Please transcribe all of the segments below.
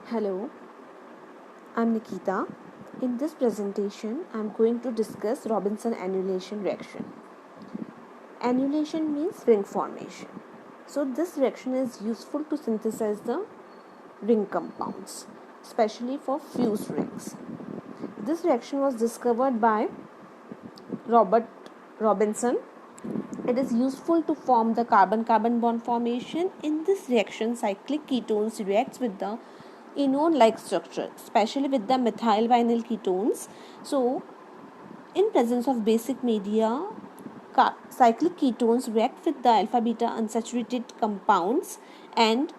Hello, I'm Nikita. In this presentation, I'm going to discuss Robinson annulation reaction. Annulation means ring formation. So this reaction is useful to synthesize the ring compounds, especially for fused rings. This reaction was discovered by Robert Robinson. It is useful to form the carbon-carbon bond formation. In this reaction, cyclic ketones reacts with the enone-like structure, especially with the methyl vinyl ketones. So, in presence of basic media, cyclic ketones react with the alpha-beta unsaturated compounds and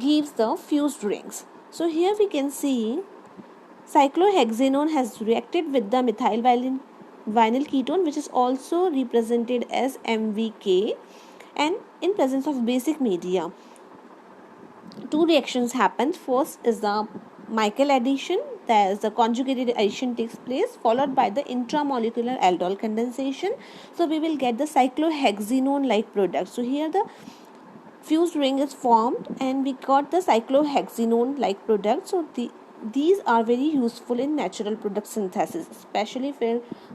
gives the fused rings. So here we can see cyclohexanone has reacted with the methyl vinyl ketone, which is also represented as MVK, and in presence of basic media, two reactions happen. First is the Michael addition, that is the conjugated addition takes place, followed by the intramolecular aldol condensation. So we will get the cyclohexanone like product. So here the fused ring is formed and we got the cyclohexanone like product. So these are very useful in natural product synthesis, especially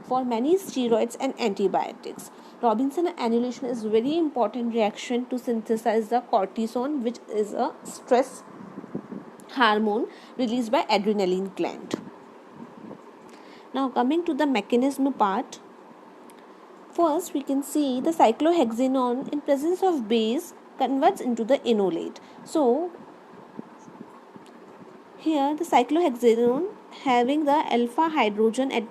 for many steroids and antibiotics. Robinson annulation is very important reaction to synthesize the cortisone, which is a stress hormone released by adrenaline gland. Now coming to the mechanism part, first we can see the cyclohexanone in presence of base converts into the enolate. So here the cyclohexanone having the alpha hydrogen at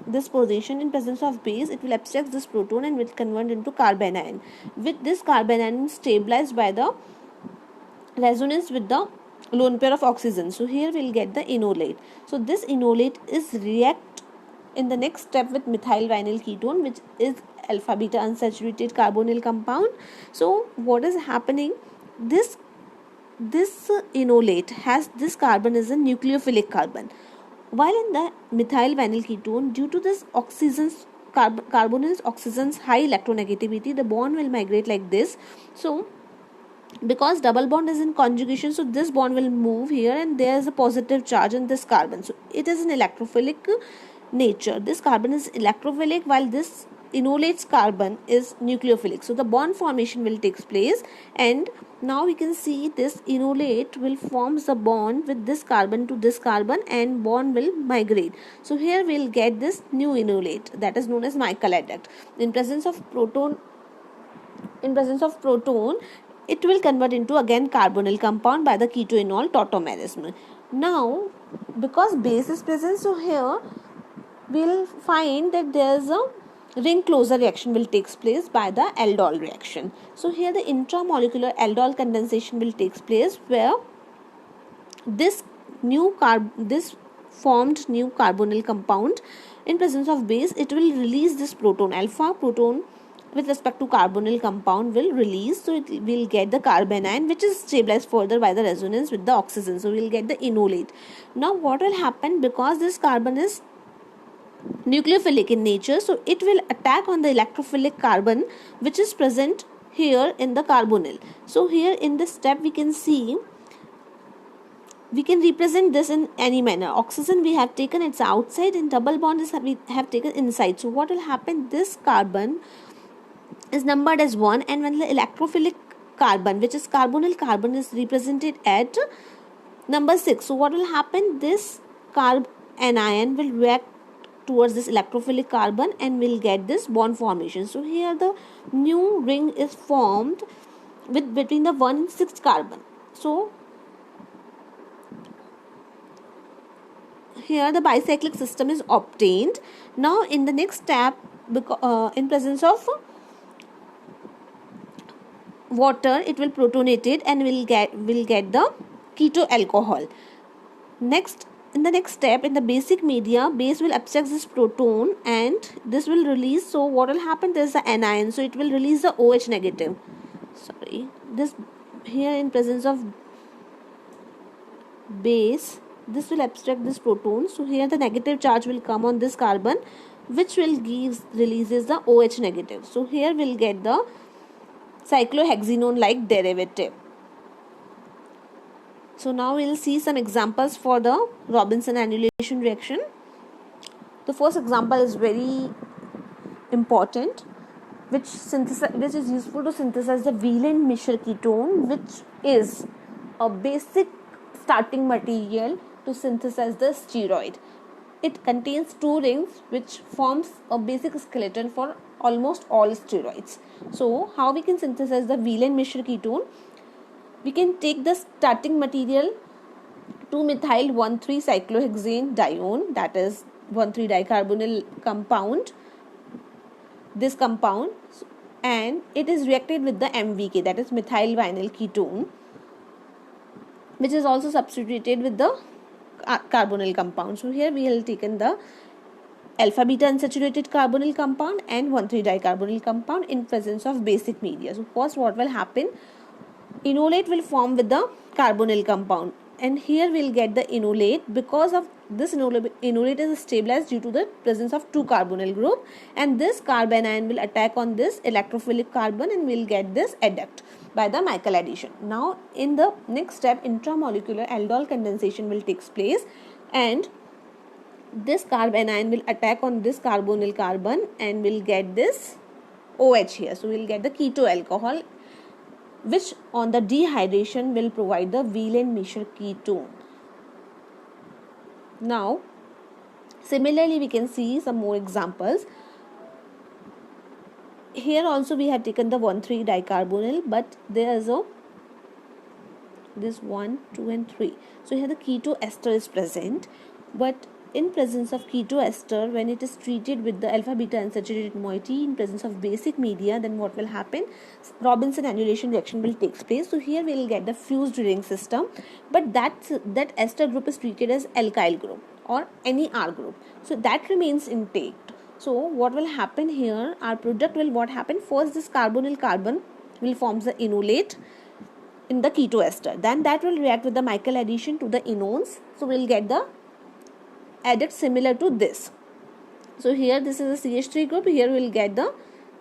this position in presence of base, it will abstract this proton and will convert into carbanion. With this carbanion stabilized by the resonance with the lone pair of oxygen. So here we'll get the enolate. So this enolate is react in the next step with methyl vinyl ketone, which is alpha beta unsaturated carbonyl compound. So what is happening? This enolate has this carbon is a nucleophilic carbon, while in the methyl vinyl ketone, due to this carbonyl oxygen's high electronegativity, the bond will migrate like this. So because double bond is in conjugation, so this bond will move here and there is a positive charge in this carbon. So it is an electrophilic nature. This carbon is electrophilic while this enolate's carbon is nucleophilic. So the bond formation will take place, and now we can see this enolate will forms the bond with this carbon to this carbon and bond will migrate. So here we'll get this new enolate, that is known as Michael adduct. In presence of proton, it will convert into again carbonyl compound by the ketoenol tautomerism. Now because base is present, so here we'll find that there's a ring closure reaction will takes place by the aldol reaction. So here the intramolecular aldol condensation will takes place, where this formed new carbonyl compound in presence of base, it will release this proton, alpha proton with respect to carbonyl compound will release. So it will get the carbanion, which is stabilized further by the resonance with the oxygen. So we'll get the enolate. Now what will happen, because this carbon is nucleophilic in nature, so it will attack on the electrophilic carbon which is present here in the carbonyl. So here in this step we can see, we can represent this in any manner. Oxygen we have taken its outside and double bond is we have taken inside. So what will happen, this carbon is numbered as 1, and when the electrophilic carbon, which is carbonyl carbon, is represented at number 6. So what will happen, this anion will react towards this electrophilic carbon and will get this bond formation. So here the new ring is formed with between the 1 and 6 carbon. So here the bicyclic system is obtained. Now in the next step, in presence of water, it will protonated and will get the keto alcohol. Next, in the next step, in the basic media, base will abstract this proton and this will release. So what will happen, there is the anion, so it will release the OH negative. This here in presence of base, this will abstract this proton. So here the negative charge will come on this carbon, which will releases the OH negative. So here we'll get the cyclohexanone like derivative. So now we'll see some examples for the Robinson annulation reaction. The first example is very important, which is useful to synthesize the Wieland-Mischer ketone, which is a basic starting material to synthesize the steroid. It contains two rings which forms a basic skeleton for almost all steroids. So how we can synthesize the Wieland-Mischer ketone? We can take the starting material 2-methyl 1,3-cyclohexane dione, that is 1,3-dicarbonyl compound, this compound, and it is reacted with the MVK, that is methyl vinyl ketone, which is also substituted with the carbonyl compound. So here we have taken the alpha beta unsaturated carbonyl compound and 1,3-dicarbonyl compound in presence of basic media. So first what will happen, enolate will form with the carbonyl compound, and here we'll get the enolate. Because of this, enolate is stabilized due to the presence of two carbonyl group, and this carbon ion will attack on this electrophilic carbon and we'll get this adduct by the Michael addition. Now in the next step, intramolecular aldol condensation will take place, and this carbon ion will attack on this carbonyl carbon and we'll get this OH here. So we'll get the keto alcohol, which on the dehydration will provide the Wieland-Mischer ketone. Now similarly we can see some more examples. Here also we have taken the 1,3-dicarbonyl, but there is this 1, 2 and 3. So here the keto ester is present, but in presence of keto ester, when it is treated with the alpha beta unsaturated moiety in presence of basic media, then what will happen? Robinson annulation reaction will take place. So here we will get the fused ring system, but that ester group is treated as alkyl group or any R group, so that remains intact. So what will happen here, our product will what happen, first this carbonyl carbon will form the enolate in the keto ester, then that will react with the Michael addition to the enones, so we'll get the adduct similar to this. So here this is a CH3 group, here we'll get the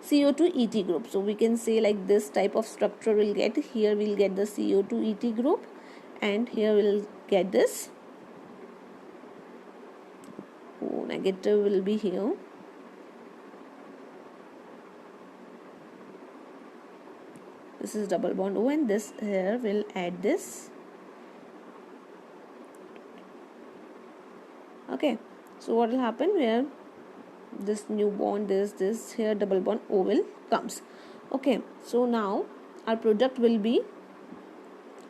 CO2 ET group. So we can say like this type of structure will get, here we'll get the CO2 ET group, and here we'll get this O negative will be here. This is double bond O, and this here will add this. Okay, so what will happen, where this new bond is this, here double bond O will comes. Okay, so now our product will be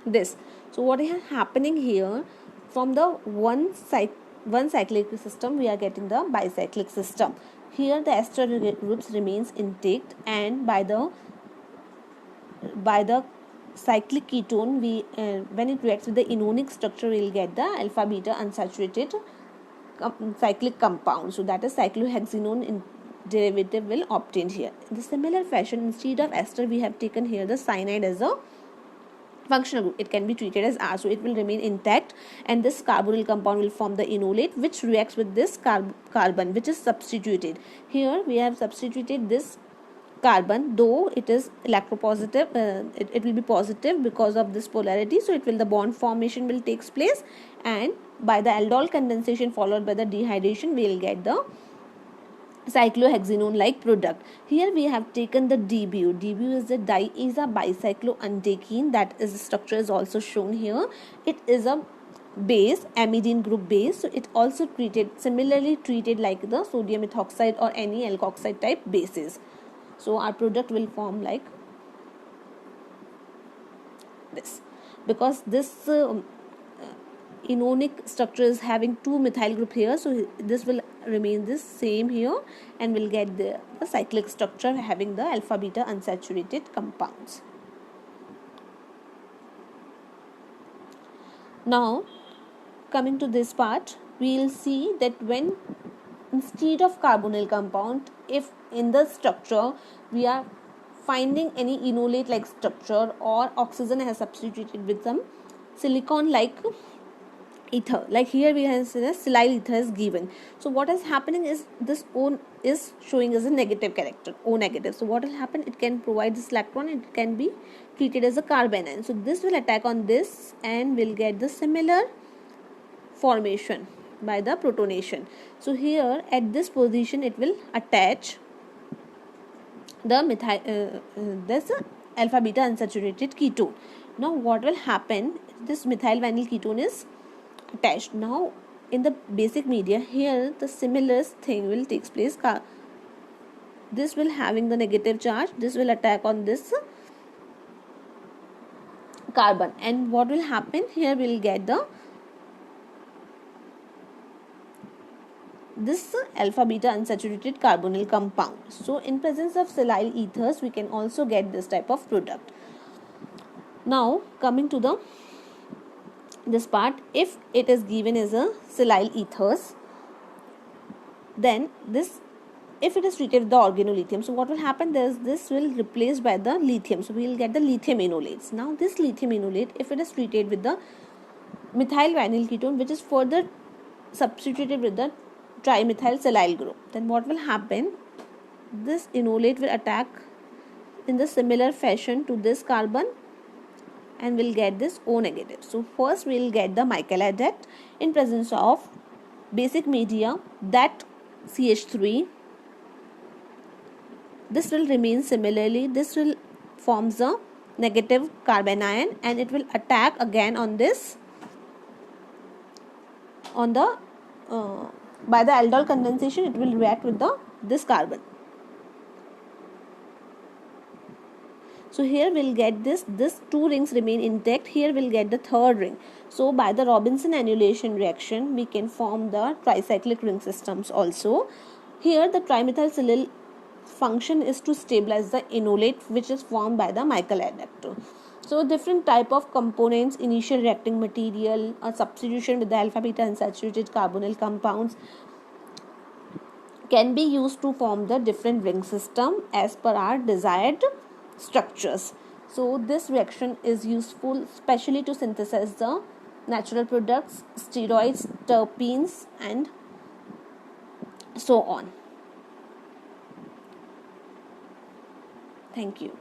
this. So what is happening here, from the one cyclic system we are getting the bicyclic system. Here the ester groups remains intact, and by the cyclic ketone, we when it reacts with the enonic structure, we will get the alpha beta unsaturated cyclic compound. So that is cyclohexanone in derivative will obtain here. In the similar fashion, instead of ester, we have taken here the cyanide as a functional group. It can be treated as R, so it will remain intact, and this carbonyl compound will form the enolate, which reacts with this carbon, which is substituted. Here we have substituted this carbon, though it is electropositive, it will be positive because of this polarity, so it will, the bond formation will takes place, and by the aldol condensation followed by the dehydration, we will get the cyclohexanone like product. Here we have taken the DBU. DBU is the diisa bicycloandekene, that is the structure is also shown here. It is a base, amidine group base, so it also similarly treated like the sodium ethoxide or any alkoxide type bases. So our product will form like this, because this enonic structure is having two methyl group here, so this will remain this same here, and we'll get the cyclic structure having the alpha beta unsaturated compounds. Now coming to this part, we will see that when instead of carbonyl compound, if in the structure we are finding any enolate like structure, or oxygen has substituted with some silicon like ether. Like here we have seen a silyl ether is given. So what is happening is this O is showing as a negative character, O negative. So what will happen? It can provide this electron. It can be treated as a carbon ion. So this will attack on this and will get the similar formation by the protonation. So here at this position it will attach the this alpha beta unsaturated ketone. Now what will happen? This methyl vinyl ketone is attached. Now in the basic media, here the similar thing will take place. This will having the negative charge. This will attack on this carbon, and what will happen? Here we will get the this alpha beta unsaturated carbonyl compound. So in presence of silyl ethers we can also get this type of product. Now coming to this part, if it is given as a silyl ethers, then this, if it is treated with the organolithium, so what will happen? This will replaced by the lithium, so we will get the lithium enolates. Now this lithium enolate, if it is treated with the methyl vinyl ketone, which is further substituted with the trimethyl silyl group, then what will happen? This enolate will attack in the similar fashion to this carbon and will get this O negative. So first we will get the Michael adduct in presence of basic media, that CH3. This will remain similarly. This will forms a negative carbon ion and it will attack again on this, on the by the aldol condensation it will react with this carbon. So here we'll get this two rings remain intact. Here we'll get the third ring. So by the Robinson annulation reaction we can form the tricyclic ring systems also. Here the trimethylsilyl function is to stabilize the enolate which is formed by the Michael adduct. So different type of components, initial reacting material, a substitution with the alpha beta unsaturated carbonyl compounds can be used to form the different ring system as per our desired structures. So this reaction is useful especially to synthesize the natural products, steroids, terpenes and so on. Thank you.